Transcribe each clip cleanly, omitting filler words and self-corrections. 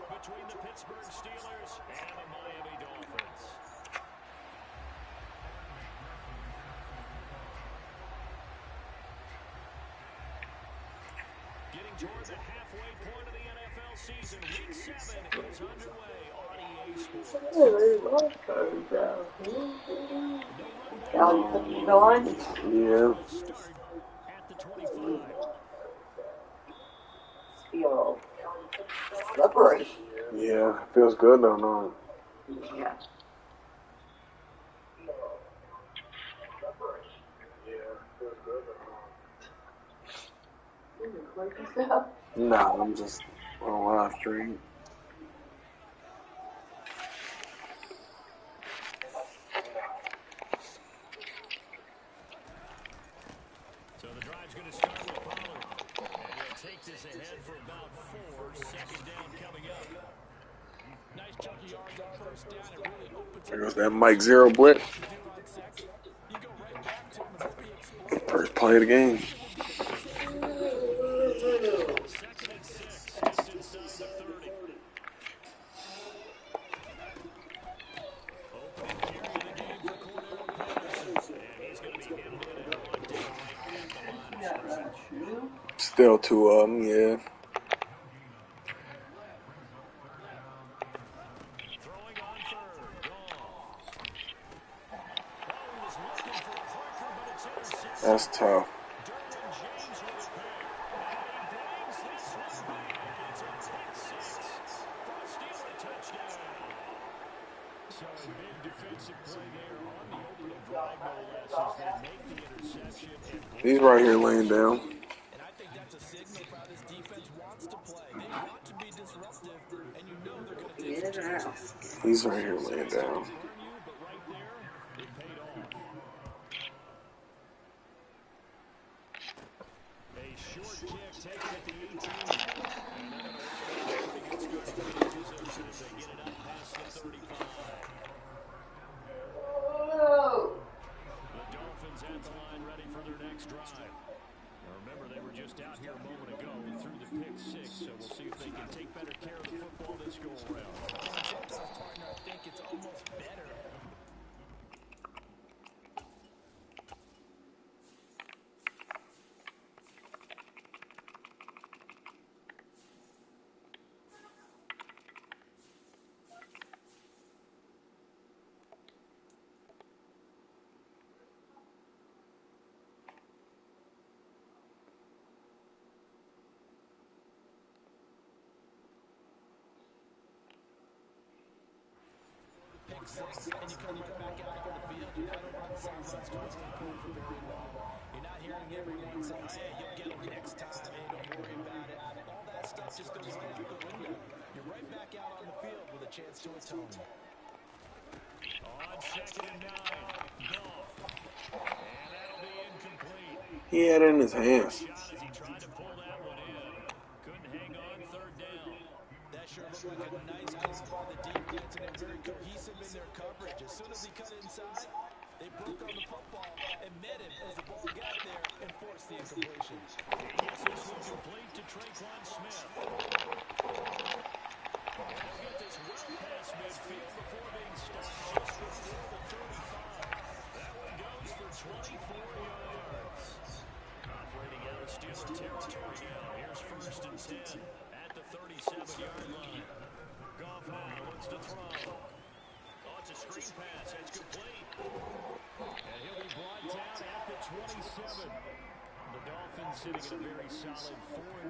between the Pittsburgh Steelers and the Miami Dolphins. Getting toward the halfway point of the NFL season, Week 7 is underway on EA Sports. Yeah. Start at the 25. Feel slippery. Yeah, feels good though, no. Yeah. Nah, I'm just on live stream. So the drive's going to start with Pollard. And he'll take this ahead for about 4. Second down coming up. Nice chunky yards on first down. It really opens There goes that Mike Zero blitz. You go right back to him and hope he explodes. First play of the game. Second and 6, just inside the 30. Opening carry of the game for Cordero Patterson. And he's going to be hemmed in and brought down right at the line of scrimmage. Still 2 of them, yeah. Throwing on third. Goff. Was looking for Parker, but it's intercepted. That's tough. Derwin James with a pick. And he brings this one back. It's a pick 6 for a Steeler touchdown. So a big defensive play there on the opening drive, no less, as they make the interception. He's right here laying down. And I think that's a signal for how this defense wants to play. They want to be disruptive, and you know they're going to take some chances. He's right here laying down. But right there, it paid off. A short kick taken at the 18. And they're going to work on a pretty good starting field position as they get it up past the 35. The Dolphins at the line ready for their next drive. Now remember, they were just out here a moment ago and threw the pick 6, so we'll see if they can take better care of the football this go around. Partner, I think it's almost better. And you come right back out on the field. You're not over on the sidelines twisting for very long. You're not hearing everyone say, hey, you'll get them next time. Hey, don't worry about it. All that stuff just goes out the window. You're right back out on the field with a chance to atone. On 2nd and 9, Goff. And that'll be incomplete. He had it in his hands. Shot as he tried to pull that one in. Couldn't hang on 3rd down. That sure looked like a nice call by the defense, and they're very cohesive in their coverage. As soon as he cut inside, they broke on the football and met him as the ball got there and forced the incompletion. Gets this one complete to Traquan Smith. And he'll get this well past midfield before being stopped just before the 35. That one goes for 24 yards. Operating out of Steeler territory now. Here's 1st and 10 at the 37-yard line. Goff now looks to throw. Oh, it's a screen pass. It's complete. And he'll be brought down at the 27. The Dolphins sitting at a very solid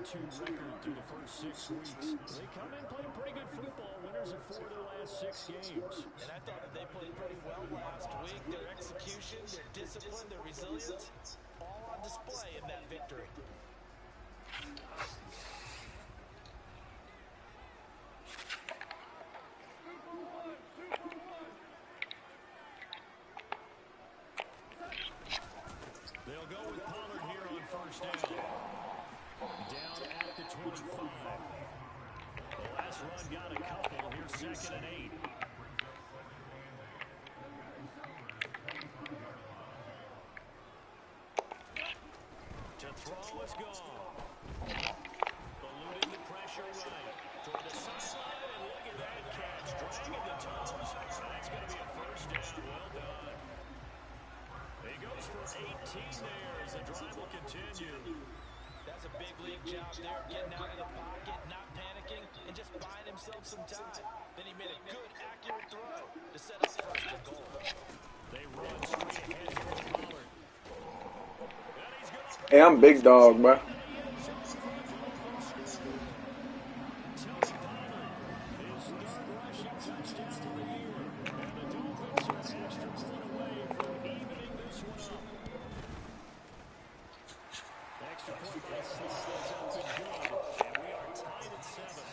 4-2 record through the first 6 weeks. They come in playing pretty good football. Winners of 4 of their last 6 games. And I thought that they played pretty well last week. Their execution, their discipline, their resilience, all on display in that victory. They'll go with Pollard here on 1st down. Down at the 25. The last run got a couple. Here's 2nd and 8. To throw is gone. Eluding the pressure right. toward the sideline, and look at that catch. Dragging the toes. That's going to be a first down. Well done. He goes for 18 there as the drive will continue. That's a big league job there of getting out of the pocket, not panicking, and just buying himself some time. Then he made a good, accurate throw to set up first and goal. They run straight ahead here with Pollard. And he's going to Hey, I'm big dog, bro. into the end zone for the Dolphins score. Tony Pollard, his third rushing touchdown of the year. And the Dolphins are an extra point away from evening this one up. Extra point by Slay is up and good. And we are tied at 7.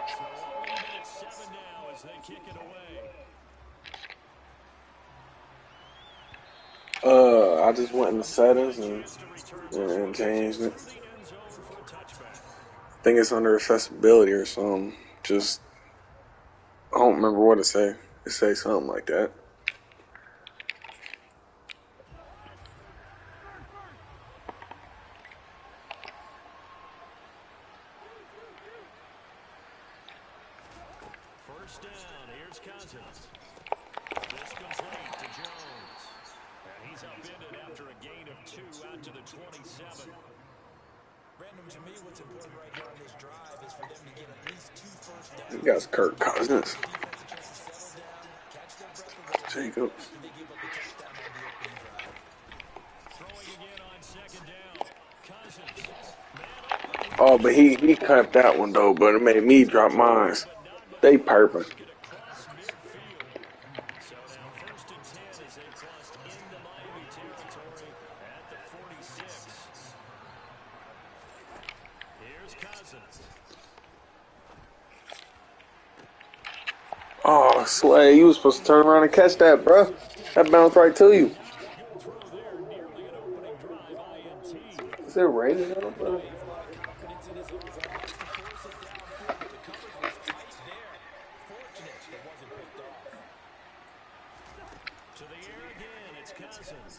So all even at 7 now as they kick it away. I just went in the settings and changed it. I think it's under accessibility or something. Just, I don't remember what it say. It say something like that. First down, here's Cousins. This complete to Jones. And he's upended after a gain of 2 out to the 27. Brandon, to me, what's important right here on this drive is for them to get at least 2 first downs. You got Kirk Cousins. The defense a chance to settle down, catch their breath a little bit Jacobs. after they give up a touchdown on the opening drive. Throwing again on second down. Cousins. Man open. Oh, but he cut that one though, but it made me drop mine. They purpose. Get across midfield. So now first and 10 as they crossed into Miami territory at the 46. Here's Cousins. Oh, Slay, you was supposed to turn around and catch that, bro. That bounced right to you. Good throw there, nearly an opening drive INT. Is it raining out, bro? He has a lot of confidence in his arm. Wants to force it downfield, but the coverage was tight there. Fortunate it wasn't picked off. To the air again, it's Cousins.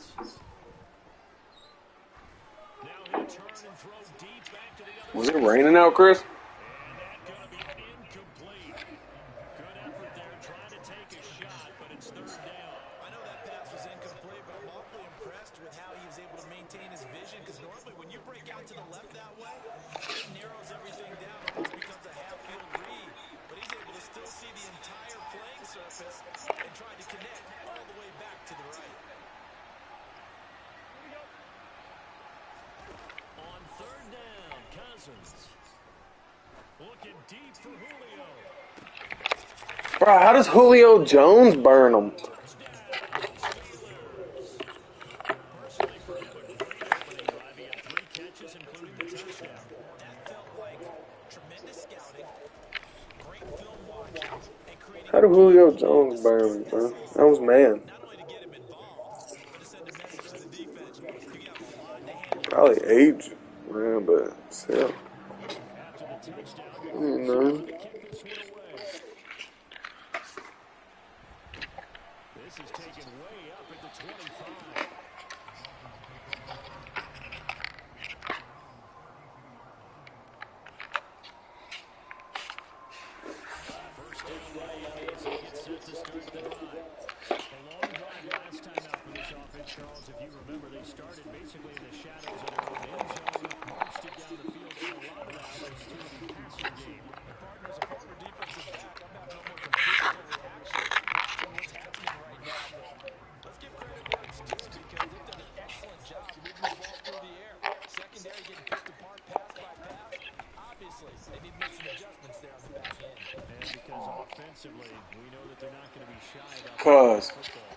Now he'll turn and throw deep back to the other Was side. it raining out, Chris? And that's going to be incomplete. Good effort there, trying to take a shot, but it's third down. I know that pass was incomplete, but I'm awfully impressed with how he was able to maintain his vision, because normally when you break out to the left that way, it narrows everything down, almost becomes a half-field read. But he's able to still see the entire playing surface and try to connect all the way back to the right. On third down, Cousins. Looking deep for Julio. Bro, how does Julio Jones burn him? Personally, for him, a great opening drive. He had 3 catches, including the touchdown. That felt like tremendous scouting, great film watching, and creating... How did Julio Jones burn him, bro? That was man. Not only to get him involved, but to send a message to the defense. You have a lot to handle. Probably age, man, but still. After the touchdown, good No. to kick this one away. This is taken way up at the 25. First down Miami as they get set to start the drive. A long drive last time out for this offense, Charles. If you remember, they started basically in the shadows of their own end zone, marched it down the field, and a lot of that was through the passing game. And partner, as a former defensive back, I'm having almost a physical reaction watching what's happening right now. But let's give credit where it's due, because they've done an excellent job moving the ball through the air. Secondary getting picked apart pass by pass. Obviously, they need to make some adjustments there on the back end. And because offensively, we know that they're not going to be shy about Cuz football.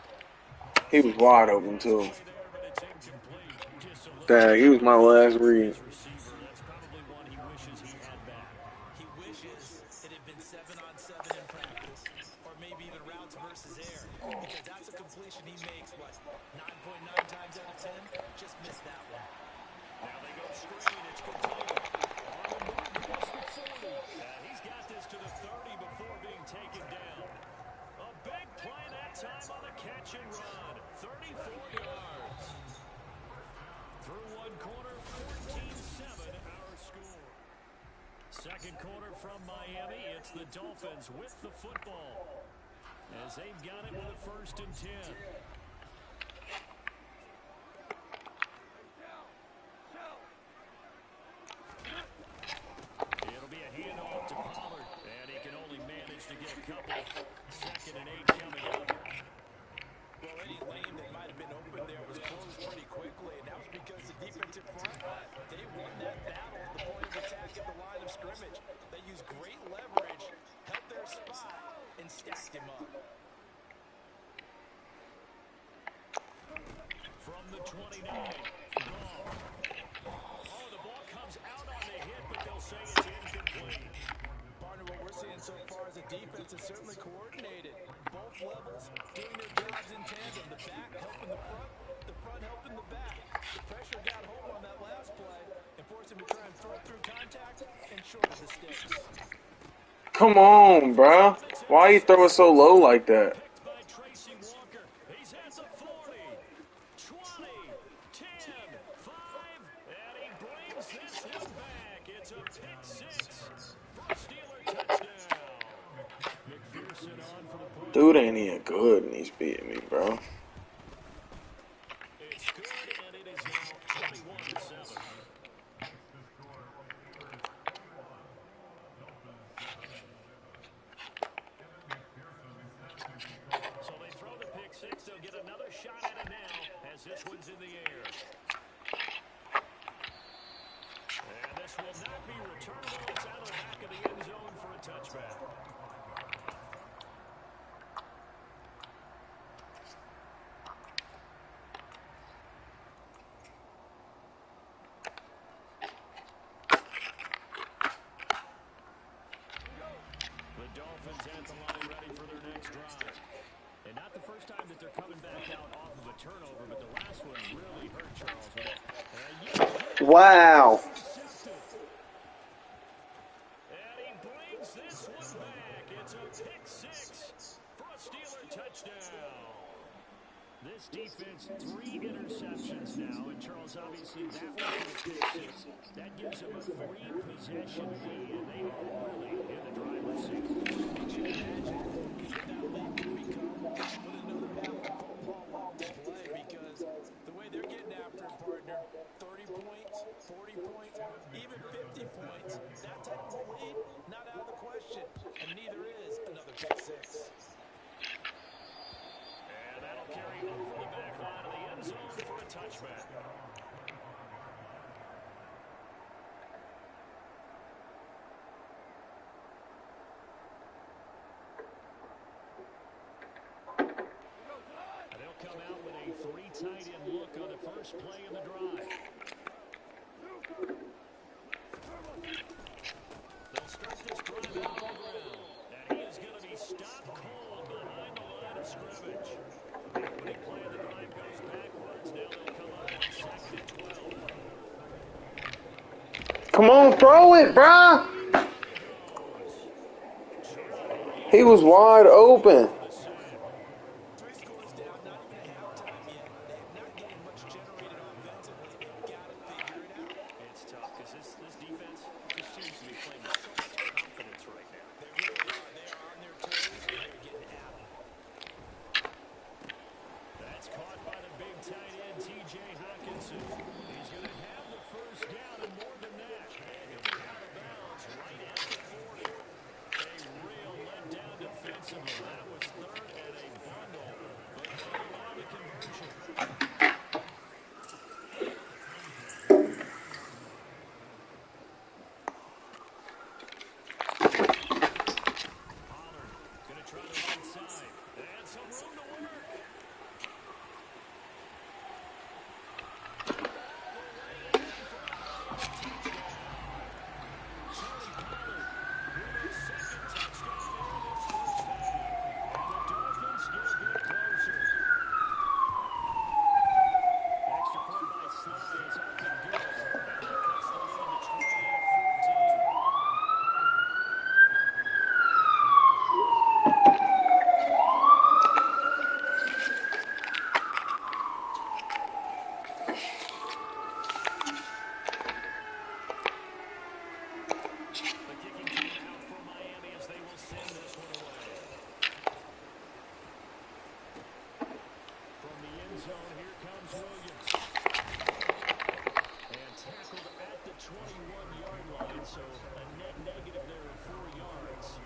he was wide open too. Play there, but it's incomplete. Just a little Dang, he was my last read. receiver. That's probably one he wishes he had back. He wishes it had been 7-on-7 in practice, or maybe even routes versus air, because that's a completion he makes, what, 9.9 times out of 10? Just missed that one. Now they go screen. It's complete. On the move across the 40. He's got this to the 30 before being taken down. A big play that time on the catch and run. 34 yards. Through one corner, 14 second quarter from Miami. It's the Dolphins with the football as they've got it with a 1st and 10. It'll be a handoff to Pollard, and he can only manage to get a couple. 2nd and 8 coming up. Well, any lane that might have been open there was closed pretty quickly, and that was because the defensive front, they won that battle at the point of attack at the line of scrimmage. They used great leverage, held their spot, and stacked him up. From the 29, Goff. Oh, the ball comes out on the hit, but they'll say it's incomplete. Partner, what we're seeing so far as a defense is certainly coordinated. Both levels doing their jobs in tandem. The back helping the front helping the back. The pressure got home on that last play and forced him to try and throw through contact and short of the sticks. Come on, bruh. Why you throw it so low like that? Picked by Tracy Walker. He's at the 40, 20, 10, 5, and he brings this one back. It's a pick 6 for a Steeler touchdown. McPherson on for the point. Dude ain't even good and he's beating me, bro. It's good, and it is now 21-7. So they throw the pick 6. They'll get another shot at it now as this one's in the air. And this will not be returnable. It's out of the back of the end zone for a touchback. The Dolphins at the line ready for their next drive. And not the first time that they're coming back out off of a turnover, but the last one really hurt Charles with it. Wow. And he brings this one back. It's a pick 6 for a Steeler touchdown. This defense, 3 interceptions now. And Charles, obviously, that one for the pick 6. That gives them a 3-possession lead, and they are really in the driver's seat. Can you imagine if that lead could become with another half of football left to play? Because the way they're getting after it, partner, 30 points, 40 points, even 50 points, that type of a lead, not out of the question. And neither is another pick 6. And that'll carry over the back line of the end zone for a touchback. And they'll come out with a 3 tight end look on the first play of the drive. They'll start this drive out on the ground. And he is going to be stopped cold behind the line of scrimmage. The opening play of the drive goes backwards. Now they'll come up on 2nd and 12. Come on, throw it, bruh. He was wide open. 3 scores down, not even at halftime yet. They have not gained much generated offensively. They've got to figure it out. It's tough because this defense just seems to be playing with so much confidence right now. They really are. They are on their toes, and they're getting at them. That's caught by the big tight end, T.J. Hawkinson. He's going to have the first down and more than that. And he'll be out of bounds right at the 40. A real letdown defensively. That was 3rd and a bundle, but they allow the conversion. so a net negative there of 4 yards.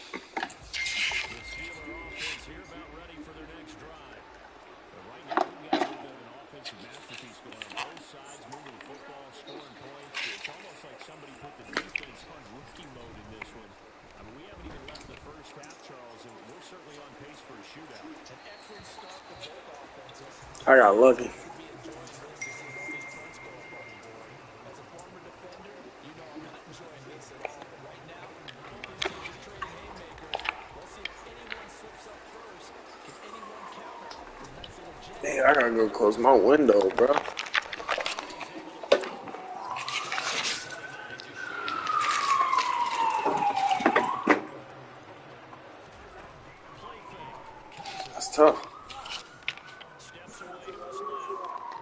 The Steeler offense here about ready for their next drive. But right now, we've got a little bit of an offensive masterpiece going on. Both sides moving the football, scoring points. It's almost like somebody put the defense on rookie mode in this one. I mean, we haven't even left the first half, Charles, and we're certainly on pace for a shootout. An excellent start for both offenses. I got lucky. Should be enjoying this to see both these points go up on the board. As a former defender, you know I'm not enjoying this at all. But right now, both these teams are trading haymakers. We'll see if anyone slips up first. Can anyone counter? It's a nice little jet. Dang, I gotta go close my window, bro. That's tough. Steps away to his left.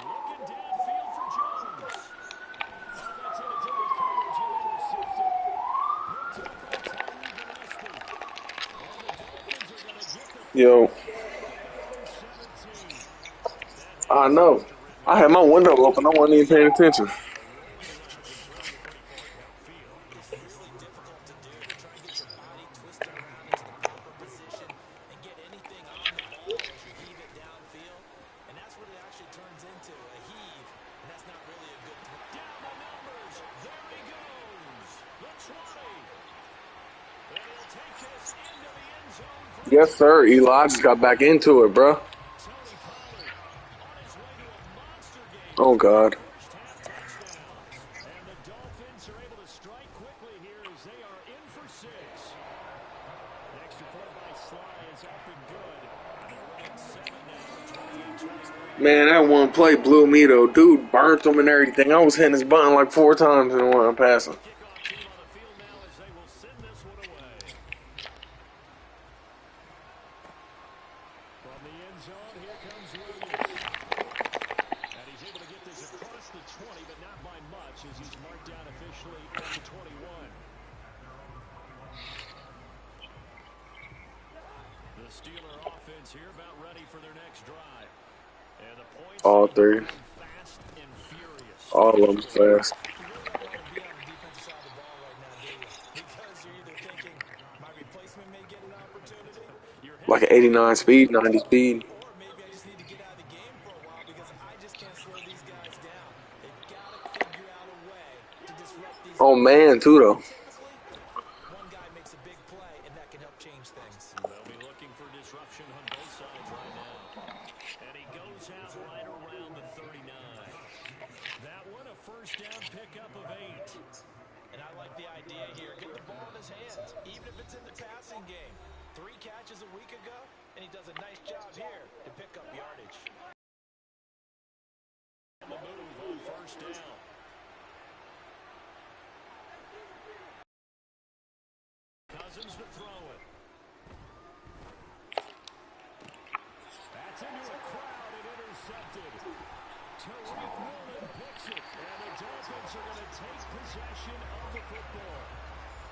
Looking downfield for Jones. Oh, that's into double coverage and intercepted. Picked up by Tyree Gillespie. And the Dolphins are going to get the Yo, third and 17. I know. I had my window open. I wasn't even paying attention. Rolling left and throwing it pretty far downfield. It's really difficult to do to try and get your body twisted around into the proper position and get anything on the ball as you heave it downfield. And that's what it actually turns into, a heave. And that's not really a good throw. Down the numbers. There he goes. The 20. And he'll take this into the end zone for Yes, sir. Eli just got back into it, bro. Tony Pollard on his way to a monster game. Oh, God. First half touchdowns. And the Dolphins are able to strike quickly here as they are in for 6. Extra point by Sly is up and good. And they're winning 7 now, 28-21. Man, that one play blew me, though. Dude burnt him and everything. I was hitting his button like 4 times and when I'm passing. Kickoff team on the field now as they will send this one away. From the end zone, here comes Williams. And he's able to get this across the 20, but not by much as he's marked down officially at the 21. The Steeler offense here about ready for their next drive. And the points All 3. fast and furious. All of them fast. You really don't want to be on the defensive side of the ball right now, do you? Because you're either thinking, my replacement may get an opportunity, Like an 89 speed, 90 speed. or maybe I just need to get out of the game for a while because I just can't slow these guys down. They've got to figure out a way to disrupt these Oh, man, too, though. Typically, one guy makes a big play, and that can help change things. They'll be looking for disruption on both sides right now. And he goes out right around the 39. That one a first down pickup of 8. And I like the idea here. Get the ball in his hands, even if it's in the passing game. 3 catches a week ago, and he does a nice job here to pick up yardage. On the move on first down. Cousins to throw it. That's into a crowd and intercepted. Tariq Woolen picks it, and the Dolphins are going to take possession of the football.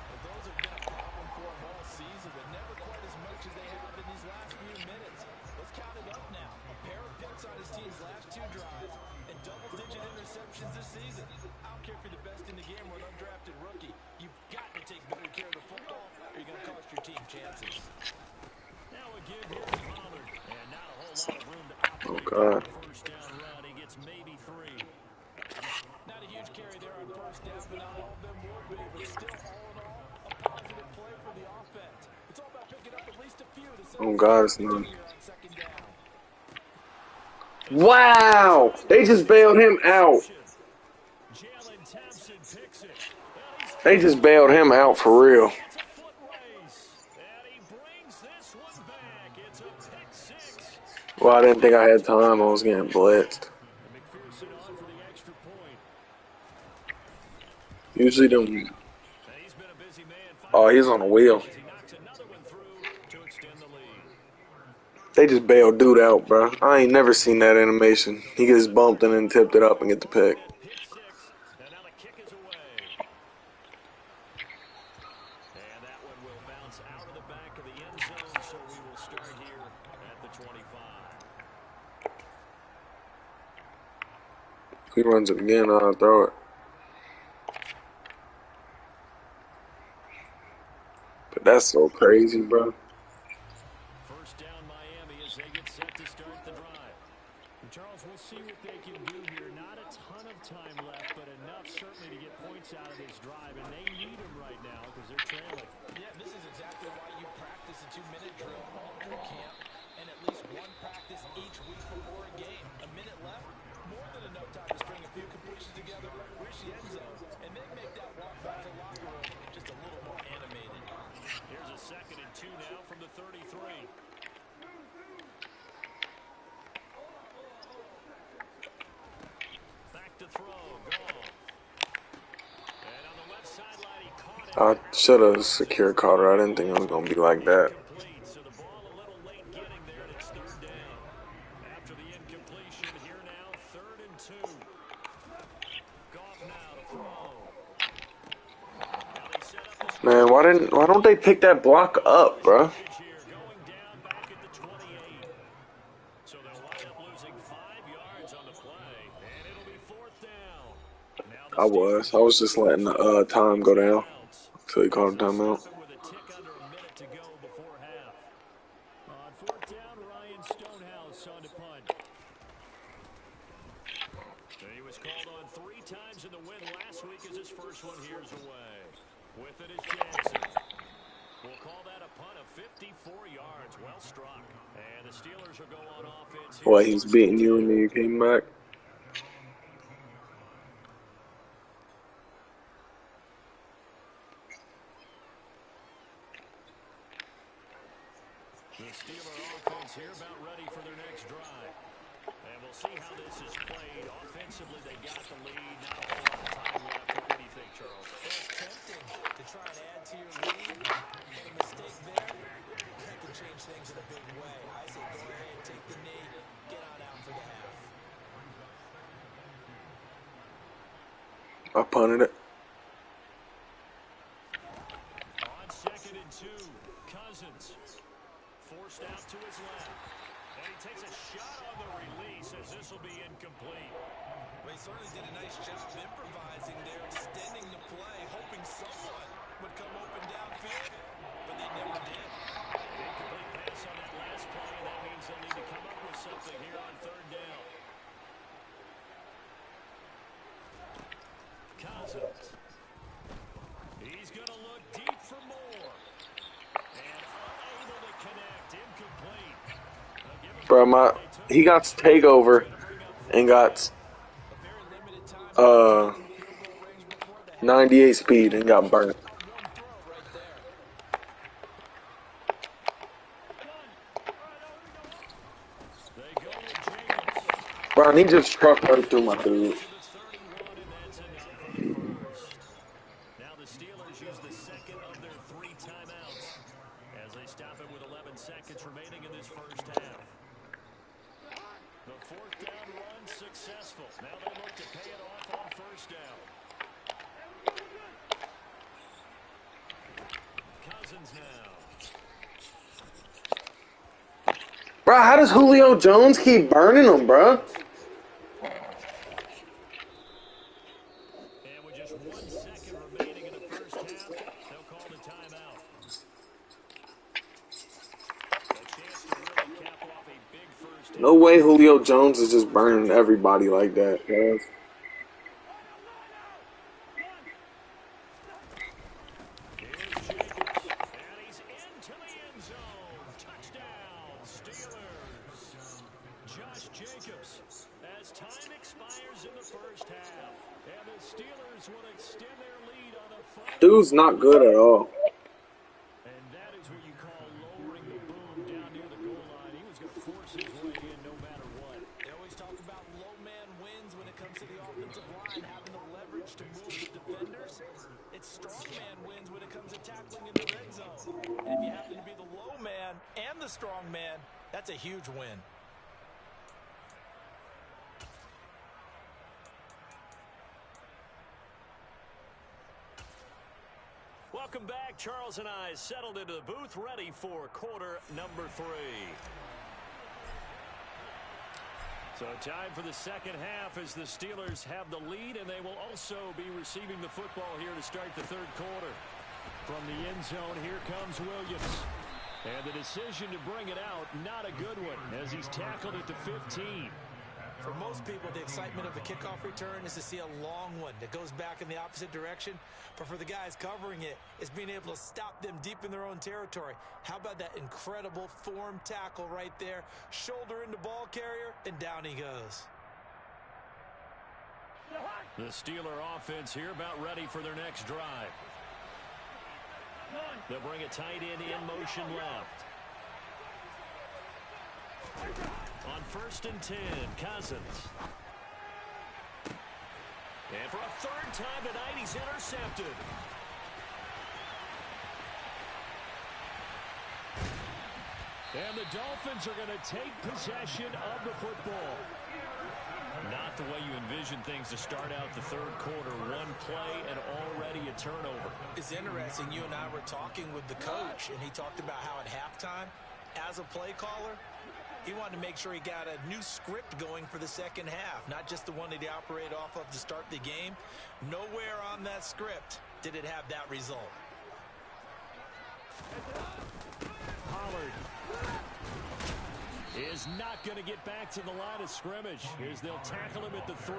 Well, those have been a problem for him all season, but never quite as much as they have in these last few minutes. Let's count it up now. A pair of picks on his team's last 2 drives and double-digit interceptions this season. I don't care if you're the best in the game or an undrafted rookie. You've got to take better care of the football or you're going to cost your team chances. Now a give here to Pollard, and not a whole lot of room to operate. Oh, God. First down run, he gets maybe 3. Not a huge carry there on first down, but not all of them will be. But still, all in all, a positive play for the offense. It's all about picking up at least a few to Oh, God, it's none. here on second down. Wow! They just bailed him out. Jalen Thompson picks it. And They just bailed him out for real. it's a foot race. And he brings this one back. It's a pick 6. Well, I didn't think I had time. I was getting blitzed. And McPherson on for the extra point. Usually them. And he's been a busy man. Oh, he's on the wheel. As he knocks another one through to extend the lead. They just bailed dude out, bro. I ain't never seen that animation. He gets bumped and then tipped it up and get the pick. Pick six, and now the kick is away. And that one will bounce out of the back of the end zone, so we will start here at the 25. If he runs it again, I'll throw it. But that's so crazy, bro. First down Miami as they get set to start the drive. Charles, we'll see what they can do here. Not a ton of time left, but enough certainly to get points out of this drive, and they need them right now because they're trailing. Yeah, this is exactly why you practice a 2-minute drill all through camp and at least one practice each week before a game. A minute left, more than enough time to string a few completions together, reach the end zone, and then make that walk back to the locker room just a little more animated. Here's a 2nd and 2 now from the 33. Back to throw, Goff. And on the left sideline, he caught it. I should have secured Carter. I didn't think it was going to be like that. Incomplete, so the ball a little late getting there, and it's 3rd down. After the incompletion, here now, 3rd and 2. Goff now to throw. Now they set up the Man, why don't they pick that block up, bro? here, going down back at the 28. So they'll wind up losing 5 yards on the play, and it'll be 4th down. Now the I was just letting the time go down until he called a timeout. with a tick under a minute to go before half. On 4th down, Ryan Stonehouse on to punt. He was called on 3 times in the win last week as his first one here's away. With it is Jackson. We'll call that a punt of 54 yards. Well struck. And the Steelers will go on offense. What, he's beating you and then you came back? The Steeler offense here about ready for their next drive. And we'll see how this is played. Offensively, they got the lead. Not a whole lot of time left. What do you think, Charles? It's tempting to try and add to your lead, but a mistake there, that could change things in a big way. I say go ahead, take the knee, get on out for the half. I punted it. On 2nd and 2, Cousins forced out to his left. And he takes a shot on the release as this will be incomplete. Well, he certainly did a nice job improvising there, extending the play, hoping someone would come open downfield, but they never did. Incomplete pass on that last play, and that means they'll need to come up with something here on 3rd down. Cousins. He's going to look deep for more. And unable to connect. Incomplete. Bro, he got takeover and got 98 speed and got burnt. Bro, and he just struck right through my dude. Now the Steelers use the 2nd of their 3 timeouts as they stop it with 11 seconds remaining in this first half. The 4th down run successful. Now they look to pay it off on 1st down. Cousins now. Bro, how does Julio Jones keep burning them, bro? And with just 1 second remaining in the first half, they'll call the timeout. A chance to really cap off a big first half. No way Julio Jones is just burning everybody like that, guys. Here's Jacobs, and he's into the end zone. Touchdown, Steelers. Josh Jacobs, as time expires in the first half, and the Steelers will extend their lead on the final. Dude's not good at all. And that is what you call lowering the boom down near the goal line. He was going to force his way in no matter what. They always talk about low man wins when it comes to the offensive line, having the leverage to move the defenders. It's strong man wins when it comes to tackling in the red zone. And if you happen to be the low man and the strong man, that's a huge win. Welcome back. Charles and I settled into the booth, ready for quarter number 3. So time for the second half as the Steelers have the lead, and they will also be receiving the football here to start the third quarter. From the end zone, here comes Williams. And the decision to bring it out, not a good one, as he's tackled at the 15. For most people, the excitement of a kickoff return is to see a long one that goes back in the opposite direction. But for the guys covering it, it's being able to stop them deep in their own territory. How about that incredible form tackle right there? Shoulder into ball carrier, and down he goes. The Steeler offense here about ready for their next drive. They'll bring a tight end in motion left. On 1st and 10, Cousins. And for a third time tonight, he's intercepted. And the Dolphins are going to take possession of the football. Not the way you envision things to start out the third quarter. One play and already a turnover. It's interesting. You and I were talking with the coach, and he talked about how at halftime, as a play caller, he wanted to make sure he got a new script going for the second half, not just the one that he operated off of to start the game. Nowhere on that script did it have that result. Pollard is not going to get back to the line of scrimmage as they'll tackle him at the 3.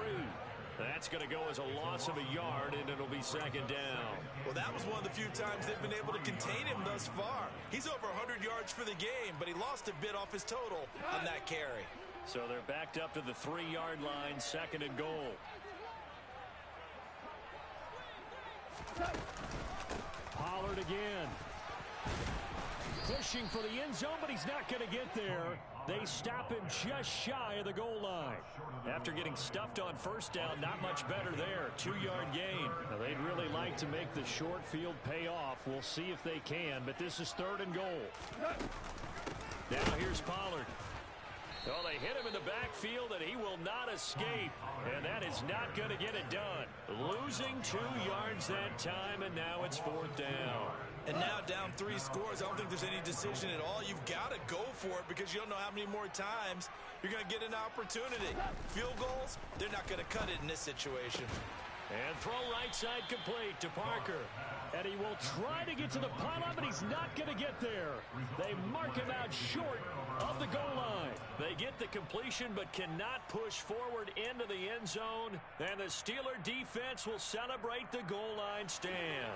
That's going to go as a loss of a yard, and it'll be second down. Well, that was one of the few times they've been able to contain him thus far. He's over 100 yards for the game, but he lost a bit off his total on that carry. So they're backed up to the 3-yard line, second and goal. Pollard again. Pushing for the end zone, but he's not going to get there. They stop him just shy of the goal line. After getting stuffed on first down, not much better there. 2-yard gain. Now, they'd really like to make the short field pay off. We'll see if they can, but this is 3rd and goal. Now here's Pollard. Oh, they hit him in the backfield, and he will not escape. And that is not going to get it done. Losing 2 yards that time, and now it's 4th down. And now down 3 scores. I don't think there's any decision at all. You've got to go for it because you don't know how many more times you're going to get an opportunity. Field goals, they're not going to cut it in this situation. And throw right side complete to Parker. And he will try to get to the pylon, but he's not going to get there. They mark him out short of the goal line. They get the completion but cannot push forward into the end zone. And the Steeler defense will celebrate the goal line stand.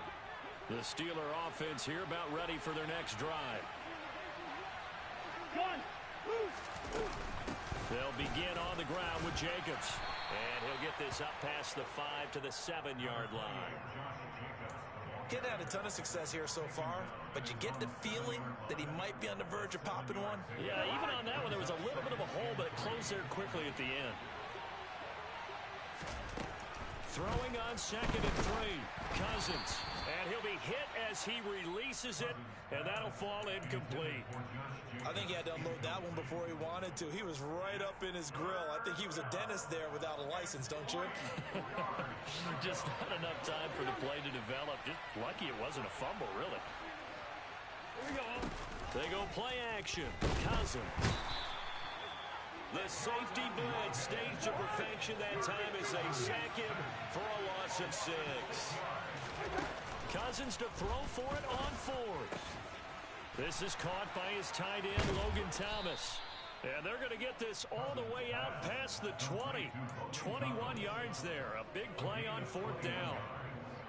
The Steeler offense here about ready for their next drive. They'll begin on the ground with Jacobs. And he'll get this up past the 5 to the 7-yard line. Getting had a ton of success here so far, but you get the feeling that he might be on the verge of popping one. Yeah, even on that one, there was a little bit of a hole, but it closed there quickly at the end. Throwing on 2nd and 3, Cousins. And he'll be hit as he releases it, and that'll fall incomplete. I think he had to unload that one before he wanted to. He was right up in his grill. I think he was a dentist there without a license, don't you? Just not enough time for the play to develop. Just lucky it wasn't a fumble, really. Here we go. They go play action. Cousins. The safety blitz staged to perfection that time as they sack him for a loss of 6. Cousins to throw for it on 4th. This is caught by his tight end, Logan Thomas. And they're going to get this all the way out past the 20. 21 yards there. A big play on 4th down.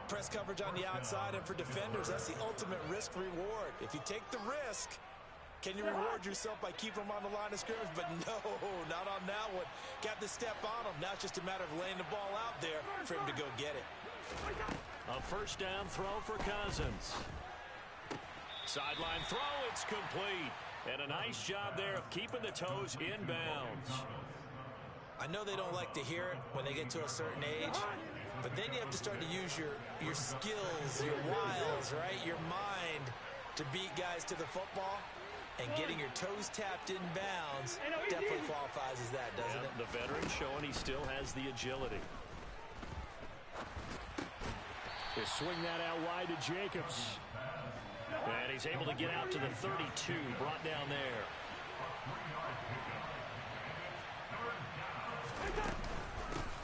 Press coverage on the outside, and for defenders, that's the ultimate risk-reward. If you take the risk, can you reward yourself by keeping them on the line of scrimmage? But no, not on that one. Got to step on them. Now it's just a matter of laying the ball out there for him to go get it. A first down throw for Cousins. Sideline throw, it's complete. And a nice job there of keeping the toes inbounds. I know they don't like to hear it when they get to a certain age, But then you have to start to use your skills, your wiles, right? Your mind to beat guys to the football. And getting your toes tapped in bounds definitely qualifies as that, doesn't it? The veteran showing he still has the agility. They swing that out wide to Jacobs. And he's able to get out to the 32, brought down there.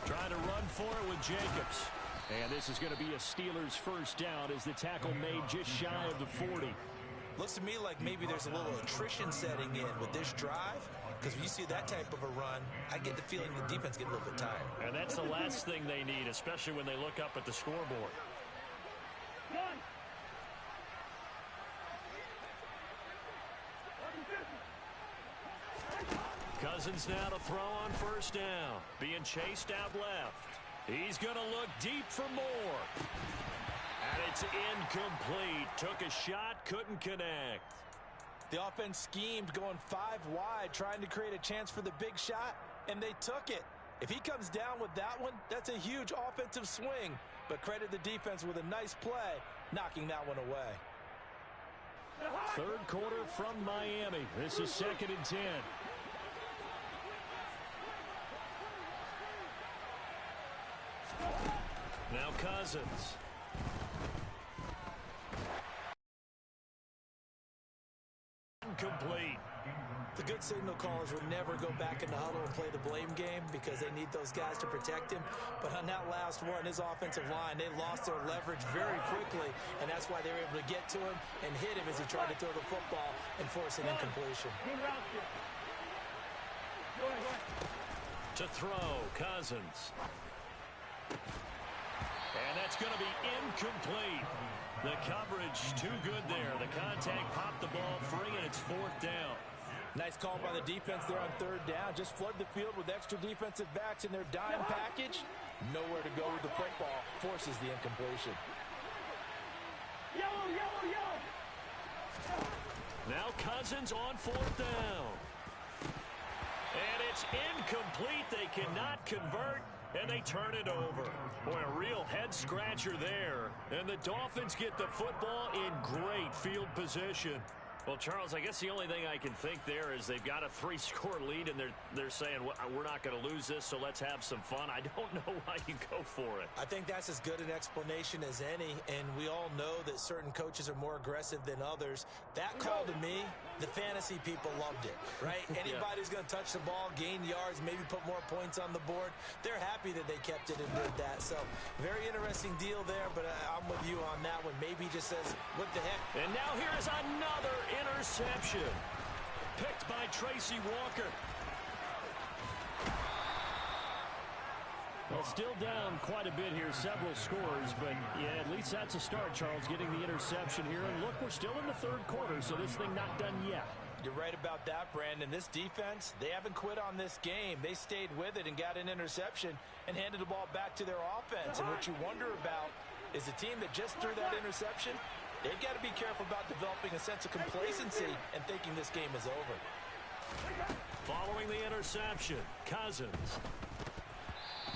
Trying to run for it with Jacobs. And this is going to be a Steelers first down as the tackle made just shy of the 40. Looks to me like maybe there's a little attrition setting in with this drive. Because when you see that type of a run, I get the feeling the defense get a little bit tired. And that's the last thing they need, especially when they look up at the scoreboard. Cousins now to throw on first down. Being chased out left. He's going to look deep for more. And it's incomplete. Took a shot, couldn't connect. The offense schemed going 5 wide, trying to create a chance for the big shot, and they took it. If he comes down with that one, that's a huge offensive swing. But credit the defense with a nice play, knocking that one away. Third quarter from Miami. This is 2nd and 10. Now Cousins. Incomplete. The good signal callers would never go back in the huddle and play the blame game because they need those guys to protect him. But on that last one, his offensive line, they lost their leverage very quickly, and that's why they were able to get to him and hit him as he tried to throw the football and force an incompletion. To throw, Cousins. And that's going to be incomplete. The coverage too good there. The contact popped the ball free, and it's 4th down. Nice call by the defense there on 3rd down. Just flood the field with extra defensive backs in their dime package. Nowhere to go with the football. Forces the incompletion. Now Cousins on 4th down. And it's incomplete. They cannot convert, and they turn it over. Boy, a real head-scratcher there. And the Dolphins get the football in great field position. Well, Charles, I guess the only thing I can think there is they've got a 3-score lead, and they're saying, well, we're not going to lose this, so let's have some fun. I don't know why you go for it. I think that's as good an explanation as any, and we all know that certain coaches are more aggressive than others. That call to me, the fantasy people loved it, right? Anybody who's going to touch the ball, gain yards, maybe put more points on the board, they're happy that they kept it and did that. So, very interesting deal there, but I'm with you on that one. Maybe he just says, what the heck? And now here is another interception picked by Tracy Walker. Well, still down quite a bit here, several scores, but yeah, at least that's a start, Charles, getting the interception here. And look, we're still in the 3rd quarter, so this thing not done yet. You're right about that, Brandon. This defense, they haven't quit on this game. They stayed with it and got an interception and handed the ball back to their offense. And what you wonder about is the team that just threw that interception, they've got to be careful about developing a sense of complacency and thinking this game is over. Following the interception, Cousins.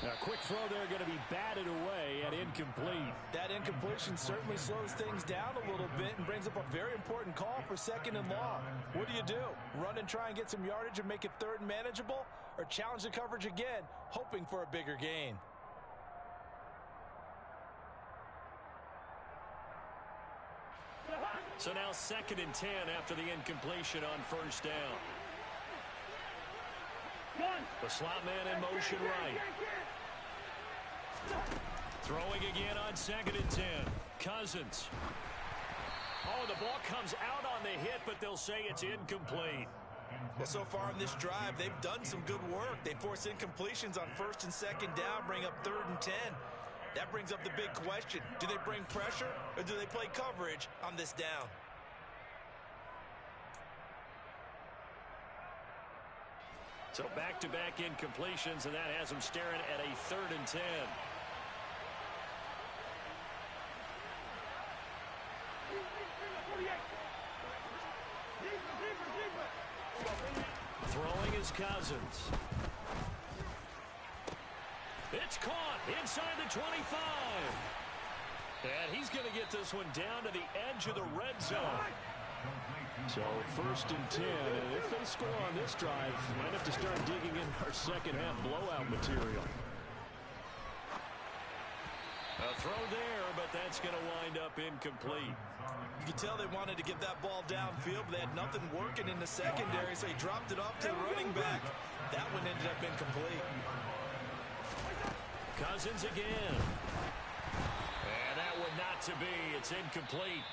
A quick throw there going to be batted away and incomplete. That incompletion certainly slows things down a little bit and brings up a very important call for 2nd and long. What do? Run and try and get some yardage and make it 3rd and manageable? Or challenge the coverage again, hoping for a bigger gain? So now 2nd and 10 after the incompletion on first down. The slot man in motion right. Throwing again on 2nd and 10. Cousins. Oh, the ball comes out on the hit, but they'll say it's incomplete. Well, so far in this drive, they've done some good work. They force incompletions on 1st and 2nd down, bring up 3rd and 10. That brings up the big question. Do they bring pressure or do they play coverage on this down? So back-to-back incompletions, and that has them staring at a 3rd and 10. Throwing is Cousins. It's caught inside the 25. And he's going to get this one down to the edge of the red zone. So 1st and 10, and if they score on this drive, might have to start digging in our second half blowout material. A throw there, but that's going to wind up incomplete. You can tell they wanted to get that ball downfield, but they had nothing working in the secondary, so he dropped it off to the running back. That one ended up incomplete. Cousins again. And that one not to be. It's incomplete.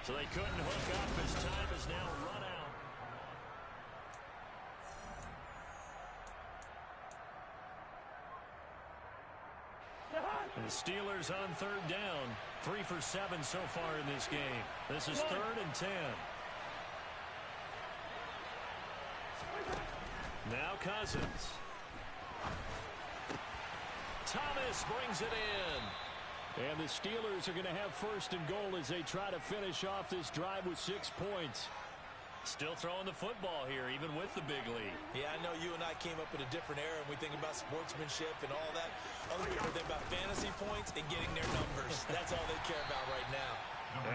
So they couldn't hook up as time is now run out. And the Steelers on 3rd down. 3 for 7 so far in this game. This is 3rd and 10. Now Cousins. Thomas brings it in. And the Steelers are going to have 1st and goal as they try to finish off this drive with 6 points. Still throwing the football here, even with the big lead. Yeah, I know you and I came up in a different era, and we think about sportsmanship and all that. Other people think about fantasy points and getting their numbers. That's all they care about right now.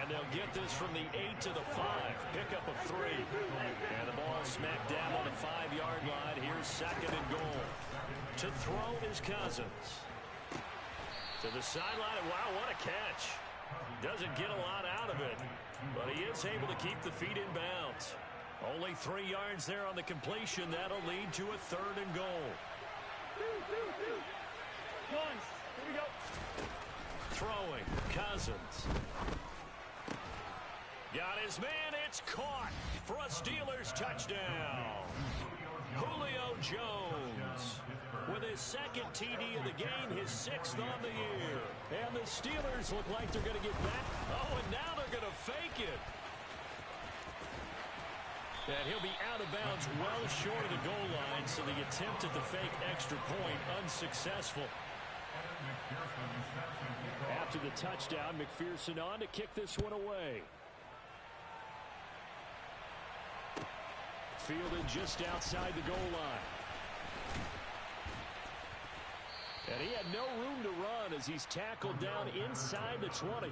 And they'll get this from the 8 to the 5. Pickup of 3. And the ball smacked down on the 5-yard line. Here's 2nd and goal. To throw is Cousins. To the sideline. Wow, what a catch. Doesn't get a lot out of it, but he is able to keep the feet in bounds. Only 3 yards there on the completion. That'll lead to a 3rd and goal. Here we go. Throwing, Cousins. Got his man. It's caught for a Steelers touchdown. Julio Jones with his 2nd TD of the game, his 6th on the year. And the Steelers look like they're going to get back. Oh, and now they're going to fake it. And he'll be out of bounds well short of the goal line, so the attempt at the fake extra point unsuccessful. After the touchdown, McPherson on to kick this one away. Fielded just outside the goal line. And he had no room to run as he's tackled down inside the 20.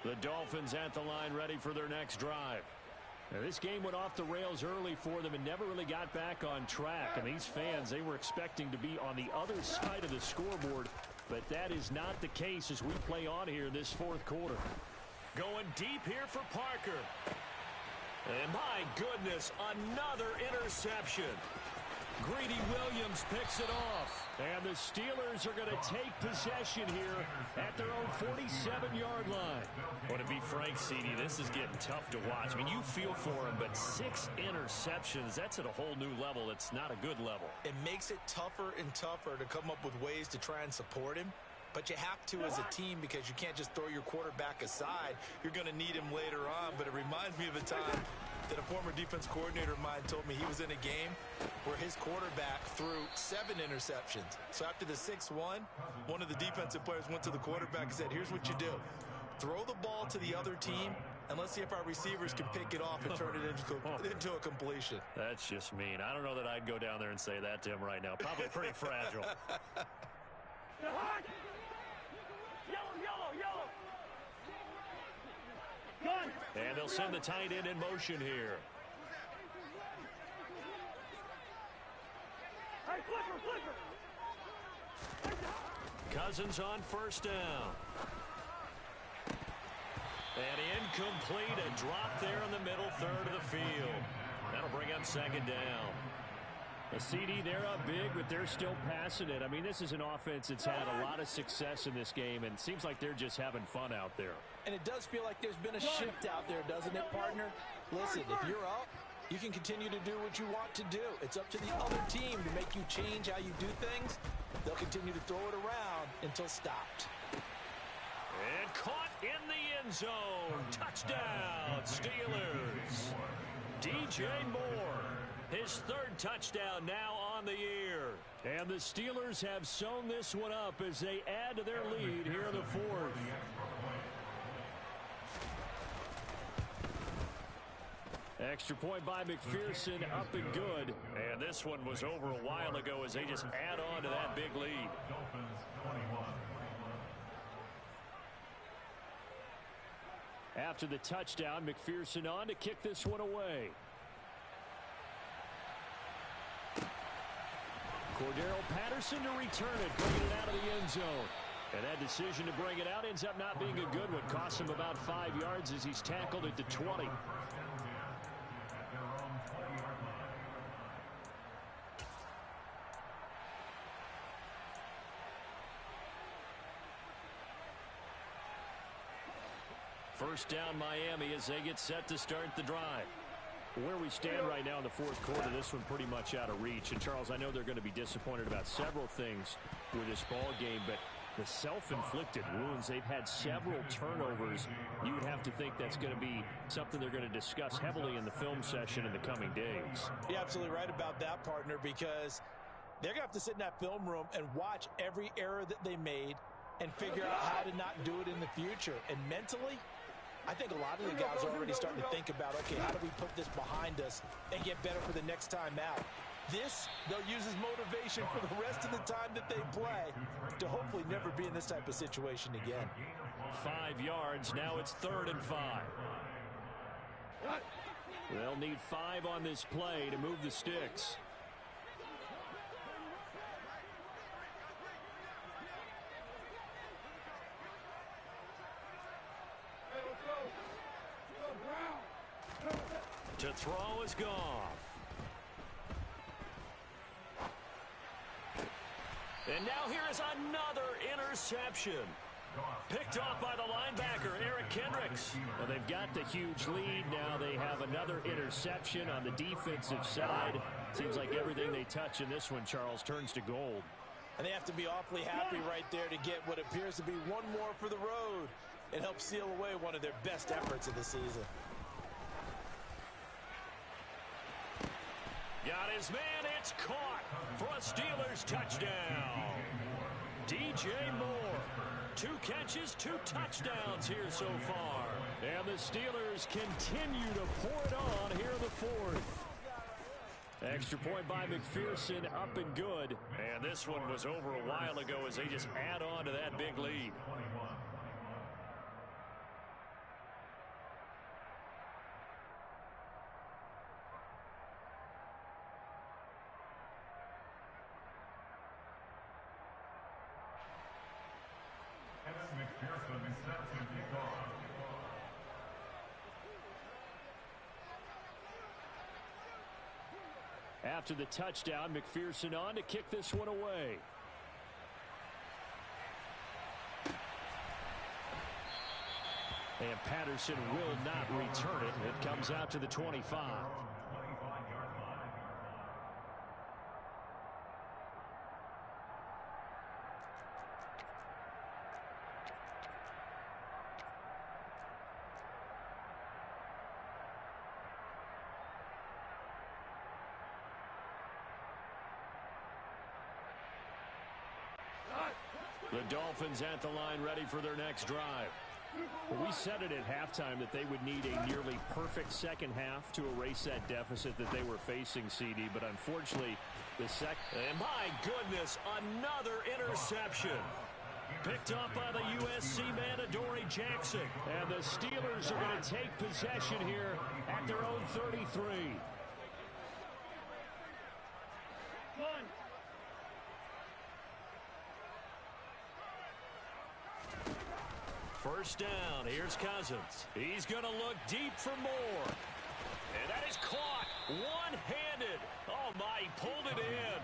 The Dolphins at the line ready for their next drive. Now, this game went off the rails early for them and never really got back on track. And these fans, they were expecting to be on the other side of the scoreboard. But that is not the case as we play on here this 4th quarter. Going deep here for Parker. And my goodness, another interception. Greedy Williams picks it off. And the Steelers are going to take possession here at their own 47-yard line. Well, to be frank, CD, this is getting tough to watch. I mean, you feel for him, but 6 interceptions, that's at a whole new level. It's not a good level. It makes it tougher and tougher to come up with ways to try and support him. But you have to as a team because you can't just throw your quarterback aside. You're going to need him later on. But it reminds me of a time that a former defense coordinator of mine told me he was in a game where his quarterback threw 7 interceptions. So after the 6th one of the defensive players went to the quarterback and said, here's what you do. Throw the ball to the other team, and let's see if our receivers can pick it off and turn it into a completion. That's just mean. I don't know that I'd go down there and say that to him right now. Probably pretty fragile. Yellow. Gun. And they'll send the tight end in motion here. Hey, flipper. Cousins on 1st down. And incomplete. A drop there in the middle 3rd of the field. That'll bring up 2nd down. A CD, they're up big, but they're still passing it. I mean, this is an offense that's had a lot of success in this game, and it seems like they're just having fun out there. And it does feel like there's been a shift out there, doesn't it, partner? Listen, if you're up, you can continue to do what you want to do. It's up to the other team to make you change how you do things. They'll continue to throw it around until stopped. And caught in the end zone. Touchdown, Steelers. DJ Moore, his third touchdown now on the year. And the Steelers have sewn this one up as they add to their lead here in the fourth. Extra point by McPherson, up and good. And this one was over a while ago as they just add on to that big lead. After the touchdown, McPherson on to kick this one away. Cordero Patterson to return it, bringing it out of the end zone. And that decision to bring it out ends up not being a good one. Costs him about 5 yards as he's tackled at the 20. First down Miami as they get set to start the drive. Where we stand right now in the fourth quarter, this one pretty much out of reach. And Charles, I know they're going to be disappointed about several things with this ball game, but the self-inflicted wounds, they've had several turnovers. You would have to think that's going to be something they're going to discuss heavily in the film session in the coming days. You're absolutely right about that, partner, because they're going to have to sit in that film room and watch every error that they made and figure out how to not do it in the future. And mentally, I think a lot of the guys are already starting to think about, okay, how do we put this behind us and get better for the next time out? This, they'll use as motivation for the rest of the time that they play to hopefully never be in this type of situation again. 5 yards. Now it's 3rd and 5. They'll need 5 on this play to move the sticks. To throw is Goff. And now here is another interception. Picked off by the linebacker, Eric Kendricks. Well, they've got the huge lead. Now they have another interception on the defensive side. Seems like everything they touch in this one, Charles, turns to gold. And they have to be awfully happy right there to get what appears to be one more for the road. It helps seal away one of their best efforts of the season. Got his man, it's caught for a Steelers touchdown. DJ Moore, 2 catches, 2 touchdowns here so far. And the Steelers continue to pour it on here in the fourth. Extra point by McPherson, up and good. And this one was over a while ago as they just add on to that big lead. After the touchdown, McPherson on to kick this one away. And Patterson will not return it. It comes out to the 25. The Dolphins at the line ready for their next drive. Well, we said it at halftime that they would need a nearly perfect second half to erase that deficit that they were facing, CD. But unfortunately, and my goodness, another interception. Picked up by the USC man, Adoree Jackson. And the Steelers are going to take possession here at their own 33. First down, here's Cousins. He's going to look deep for more. And that is caught one-handed. Oh, my, he pulled it in.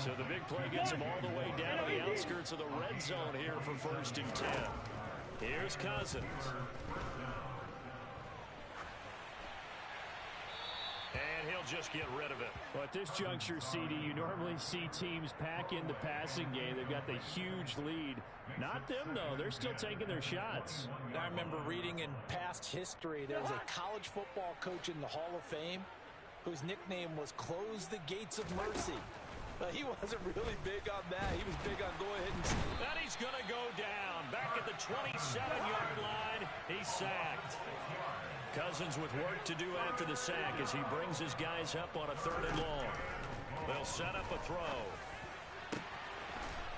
So the big play gets him all the way down to the outskirts of the red zone here for 1st and 10. Here's Cousins. And he'll they'll just get rid of it. Well, at this juncture, CD, you normally see teams pack in the passing game. They've got the huge lead. Not them, though. They're still taking their shots. I remember reading in past history, there was a college football coach in the Hall of Fame whose nickname was Close the Gates of Mercy. But he wasn't really big on that. He was big on go ahead and... And he's going to go down. Back at the 27-yard line, he's sacked. Cousins with work to do after the sack as he brings his guys up on a 3rd and long. They'll set up a throw.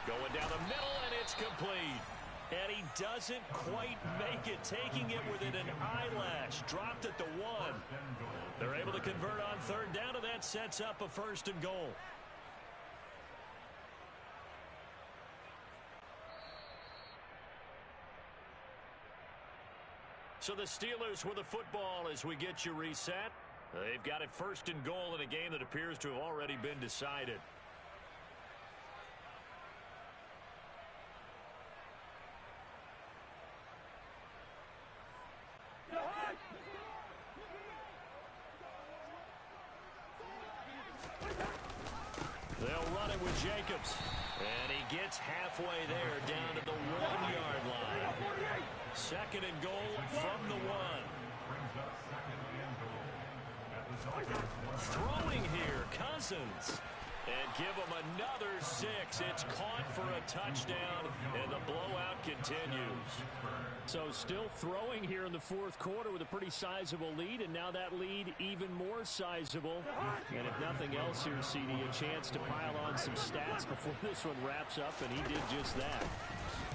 Going down the middle, and it's complete. And he doesn't quite make it, taking it within an eyelash. Dropped at the 1. They're able to convert on 3rd down, and that sets up a 1st and goal. So the Steelers with the football as we get you reset. They've got it 1st and goal in a game that appears to have already been decided. They'll run it with Jacobs. And he gets halfway there down to the 1-yard line. 2nd and goal from the 1. Throwing here, Cousins. And give him another 6. It's caught for a touchdown, and the blowout continues. So still throwing here in the 4th quarter with a pretty sizable lead, and now that lead even more sizable. And if nothing else here, CD, a chance to pile on some stats before this one wraps up, and he did just that.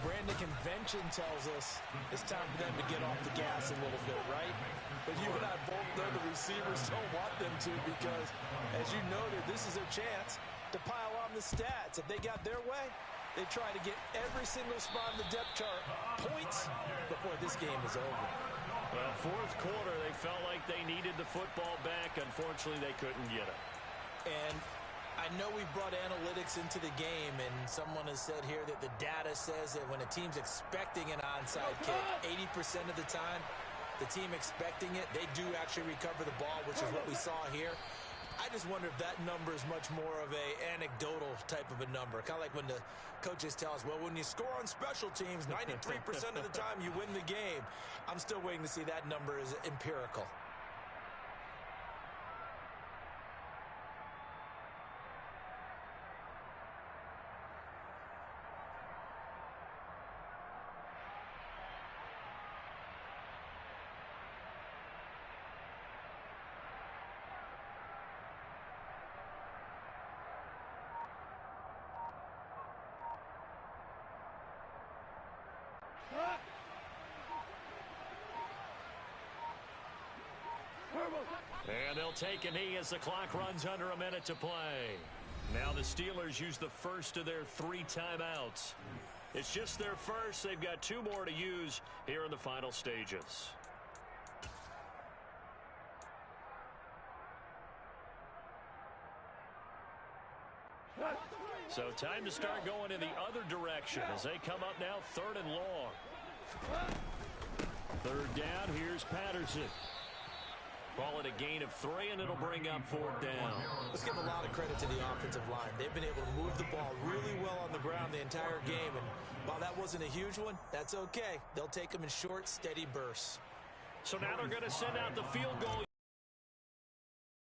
Brandon, convention tells us it's time for them to get off the gas a little bit, right? But you and I both know the receivers don't want them to because, as you noted, this is their chance to pile on the stats. If they got their way, they try to get every single spot in the depth chart points before this game is over. Well, 4th quarter, they felt like they needed the football back. Unfortunately, they couldn't get it. And I know we brought analytics into the game, and someone has said here that the data says that when a team's expecting an onside kick, 80% of the time, the team expecting it, they do actually recover the ball, which is what we saw here. I just wonder if that number is much more of a anecdotal type of a number. Kind of like when the coaches tell us, well, when you score on special teams, 93% of the time you win the game. I'm still waiting to see that number is empirical. And they'll take a knee as the clock runs under a minute to play. Now the Steelers use the first of their 3 timeouts. It's just their first. They've got 2 more to use here in the final stages. So time to start going in the other direction as they come up now 3rd and long. 3rd down, here's Patterson. Call it a gain of 3, and it'll bring up 4th down. Let's give a lot of credit to the offensive line. They've been able to move the ball really well on the ground the entire game, and while that wasn't a huge one, that's okay. They'll take them in short, steady bursts. So now they're going to send out the field goal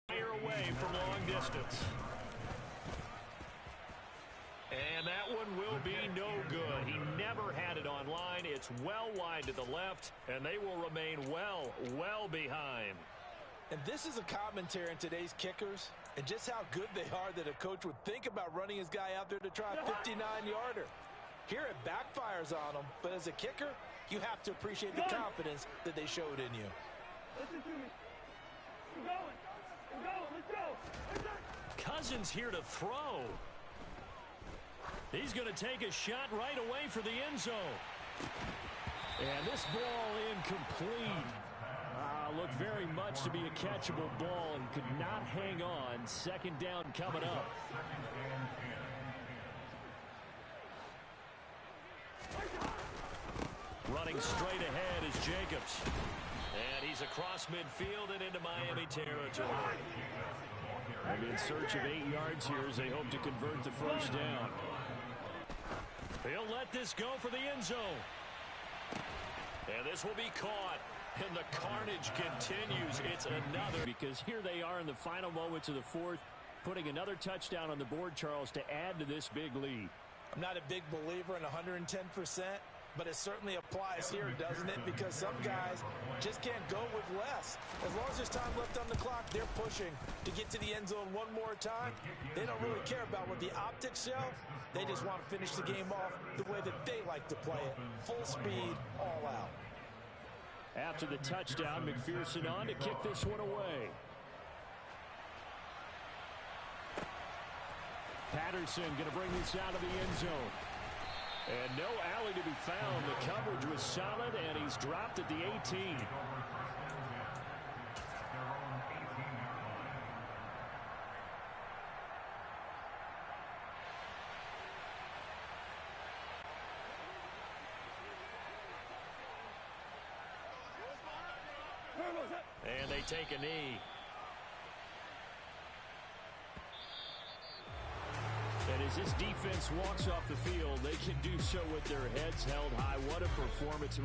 away from long distance. And that one will be no good. He never had it on line. It's well wide to the left, and they will remain well behind. And this is a commentary in today's kickers and just how good they are that a coach would think about running his guy out there to try a 59-yarder. Here it backfires on him, but as a kicker, you have to appreciate the confidence that they showed in you. Listen to me. We're going. Let's go. Cousins here to throw. He's going to take a shot right away for the end zone. And this ball incomplete. Looked very much to be a catchable ball and could not hang on. 2nd down coming up. Running straight ahead is Jacobs. And he's across midfield and into Miami territory. Maybe in search of 8 yards here as they hope to convert the first down. He'll let this go for the end zone. And this will be caught. And the carnage continues. It's another. Because here they are in the final moments of the fourth, putting another touchdown on the board, Charles, to add to this big lead. I'm not a big believer in 110%, but it certainly applies here, doesn't it? Because some guys just can't go with less. As long as there's time left on the clock, they're pushing to get to the end zone one more time. They don't really care about what the optics show. They just want to finish the game off the way that they like to play it. Full speed, all out. After the touchdown, McPherson on to kick this one away. Patterson going to bring this out of the end zone. And no alley to be found. The coverage was solid, and he's dropped at the 18. And they take a knee. And as this defense walks off the field, they can do so with their heads held high. What a performance.